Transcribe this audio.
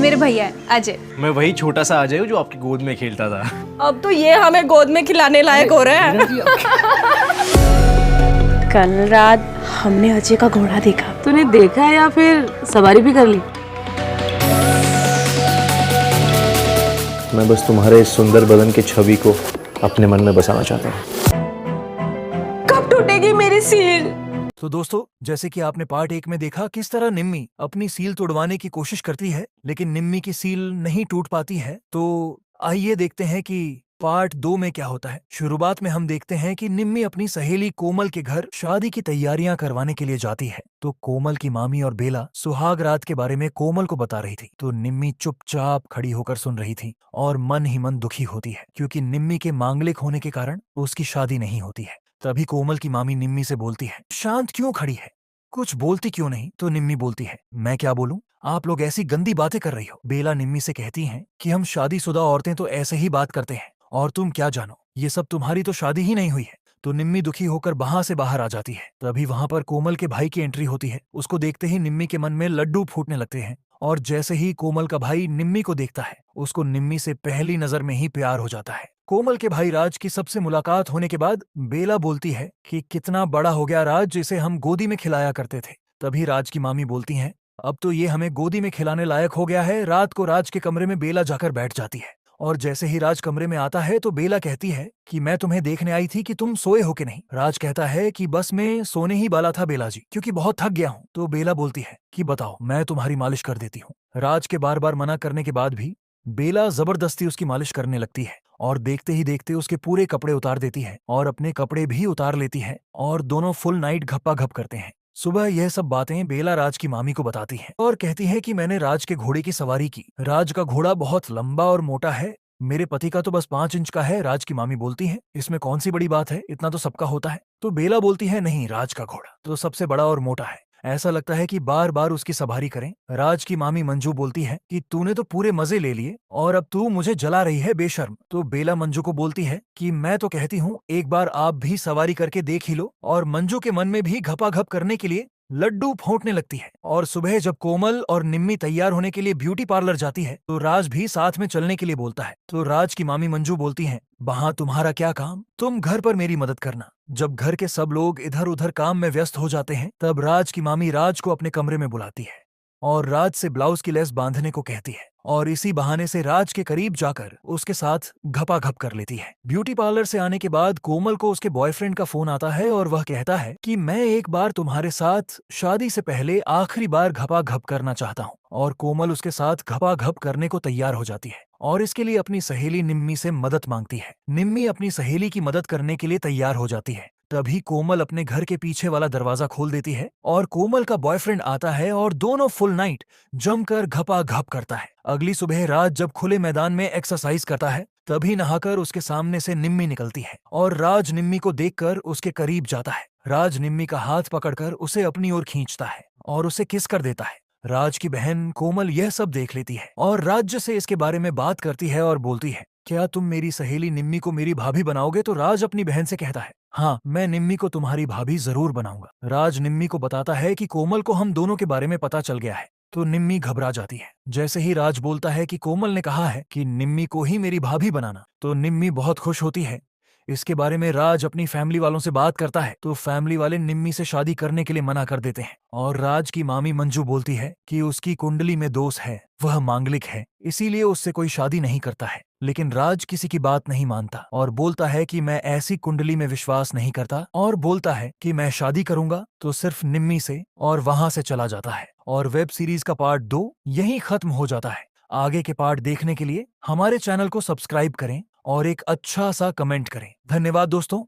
मेरे भैया है अजय। मैं वही छोटा सा अजय हूँ जो आपकी गोद में खेलता था। अब तो ये हमें गोद में खिलाने लायक हो रहे हैं। कल रात हमने अजय का घोड़ा देखा। तूने देखा या फिर सवारी भी कर ली? मैं बस तुम्हारे इस सुंदर बदन की छवि को अपने मन में बसाना चाहता हूँ। कब टूटेगी मेरी सील? तो दोस्तों, जैसे कि आपने पार्ट 1 में देखा किस तरह निम्मी अपनी सील तोड़वाने की कोशिश करती है, लेकिन निम्मी की सील नहीं टूट पाती है। तो आइए देखते हैं कि पार्ट 2 में क्या होता है। शुरुआत में हम देखते हैं कि निम्मी अपनी सहेली कोमल के घर शादी की तैयारियां करवाने के लिए जाती है। तो कोमल की मामी और बेला सुहाग रात के बारे में कोमल को बता रही थी। तो निम्मी चुपचाप खड़ी होकर सुन रही थी और मन ही मन दुखी होती है, क्योंकि निम्मी के मांगलिक होने के कारण उसकी शादी नहीं होती है। तभी कोमल की मामी निम्मी से बोलती है, शांत क्यों खड़ी है, कुछ बोलती क्यों नहीं? तो निम्मी बोलती है, मैं क्या बोलूं, आप लोग ऐसी गंदी बातें कर रही हो। बेला निम्मी से कहती हैं कि हम शादीशुदा औरतें तो ऐसे ही बात करते हैं, और तुम क्या जानो, ये सब तुम्हारी तो शादी ही नहीं हुई है। तो निम्मी दुखी होकर वहां से बाहर आ जाती है। तभी वहां पर कोमल के भाई की एंट्री होती है। उसको देखते ही निम्मी के मन में लड्डू फूटने लगते हैं, और जैसे ही कोमल का भाई निम्मी को देखता है, उसको निम्मी से पहली नजर में ही प्यार हो जाता है। कोमल के भाई राज की सबसे मुलाकात होने के बाद बेला बोलती है कि कितना बड़ा हो गया राज, जिसे हम गोदी में खिलाया करते थे। तभी राज की मामी बोलती हैं, अब तो ये हमें गोदी में खिलाने लायक हो गया है। रात को राज के कमरे में बेला जाकर बैठ जाती है, और जैसे ही राज कमरे में आता है तो बेला कहती है कि मैं तुम्हें देखने आई थी कि तुम सोए हो कि नहीं। राज कहता है कि बस मैं सोने ही वाला था बेला जी, क्योंकि बहुत थक गया हूँ। तो बेला बोलती है कि बताओ, मैं तुम्हारी मालिश कर देती हूँ। राज के बार बार मना करने के बाद भी बेला जबरदस्ती उसकी मालिश करने लगती है, और देखते ही देखते उसके पूरे कपड़े उतार देती है और अपने कपड़े भी उतार लेती है, और दोनों फुल नाइट घप्पा घप करते हैं। सुबह यह सब बातें बेला राज की मामी को बताती है और कहती है कि मैंने राज के घोड़े की सवारी की। राज का घोड़ा बहुत लंबा और मोटा है, मेरे पति का तो बस 5 इंच का है। राज की मामी बोलती है, इसमें कौन सी बड़ी बात है, इतना तो सबका होता है। तो बेला बोलती है, नहीं, राज का घोड़ा तो सबसे बड़ा और मोटा है, ऐसा लगता है कि बार बार उसकी सवारी करें। राज की मामी मंजू बोलती है कि तूने तो पूरे मजे ले लिए और अब तू मुझे जला रही है बेशर्म। तो बेला मंजू को बोलती है कि मैं तो कहती हूँ एक बार आप भी सवारी करके देख ही लो, और मंजू के मन में भी घपाघप करने के लिए लड्डू फूटने लगती है। और सुबह जब कोमल और निम्मी तैयार होने के लिए ब्यूटी पार्लर जाती है तो राज भी साथ में चलने के लिए बोलता है। तो राज की मामी मंजू बोलती हैं, वहां तुम्हारा क्या काम, तुम घर पर मेरी मदद करना। जब घर के सब लोग इधर उधर काम में व्यस्त हो जाते हैं तब राज की मामी राज को अपने कमरे में बुलाती है और राज से ब्लाउज की लेस बांधने को कहती है, और इसी बहाने से राज के करीब जाकर उसके साथ घपाघप कर लेती है। ब्यूटी पार्लर से आने के बाद कोमल को उसके बॉयफ्रेंड का फोन आता है और वह कहता है कि मैं एक बार तुम्हारे साथ शादी से पहले आखिरी बार घपाघप करना चाहता हूँ। और कोमल उसके साथ घपाघप करने को तैयार हो जाती है और इसके लिए अपनी सहेली निम्मी से मदद मांगती है। निम्मी अपनी सहेली की मदद करने के लिए तैयार हो जाती है। तभी कोमल अपने घर के पीछे वाला दरवाजा खोल देती है और कोमल का बॉयफ्रेंड आता है और दोनों फुल नाइट जमकर घपाघप करता है। अगली सुबह राज जब खुले मैदान में एक्सरसाइज करता है तभी नहाकर उसके सामने से निम्मी निकलती है और राज निम्मी को देखकर उसके करीब जाता है। राज निम्मी का हाथ पकड़कर उसे अपनी ओर खींचता है और उसे किस कर देता है। राज की बहन कोमल यह सब देख लेती है और राज्य से इसके बारे में बात करती है और बोलती है, क्या तुम मेरी सहेली निम्मी को मेरी भाभी बनाओगे? तो राज अपनी बहन से कहता है, हाँ, मैं निम्मी को तुम्हारी भाभी जरूर बनाऊंगा। राज निम्मी को बताता है कि कोमल को हम दोनों के बारे में पता चल गया है। तो निम्मी घबरा जाती है। जैसे ही राज बोलता है कि कोमल ने कहा है कि निम्मी को ही मेरी भाभी बनाना, तो निम्मी बहुत खुश होती है। इसके बारे में राज अपनी फैमिली वालों से बात करता है तो फैमिली वाले निम्मी से शादी करने के लिए मना कर देते हैं, और राज की मामी मंजू बोलती है कि उसकी कुंडली में दोष है, वह मांगलिक है, इसीलिए उससे कोई शादी नहीं करता है। लेकिन राज किसी की बात नहीं मानता और बोलता है कि मैं ऐसी कुंडली में विश्वास नहीं करता, और बोलता है कि मैं शादी करूंगा तो सिर्फ निम्मी से, और वहां से चला जाता है। और वेब सीरीज का पार्ट 2 यहीं खत्म हो जाता है। आगे के पार्ट देखने के लिए हमारे चैनल को सब्सक्राइब करें और एक अच्छा सा कमेंट करें। धन्यवाद दोस्तों।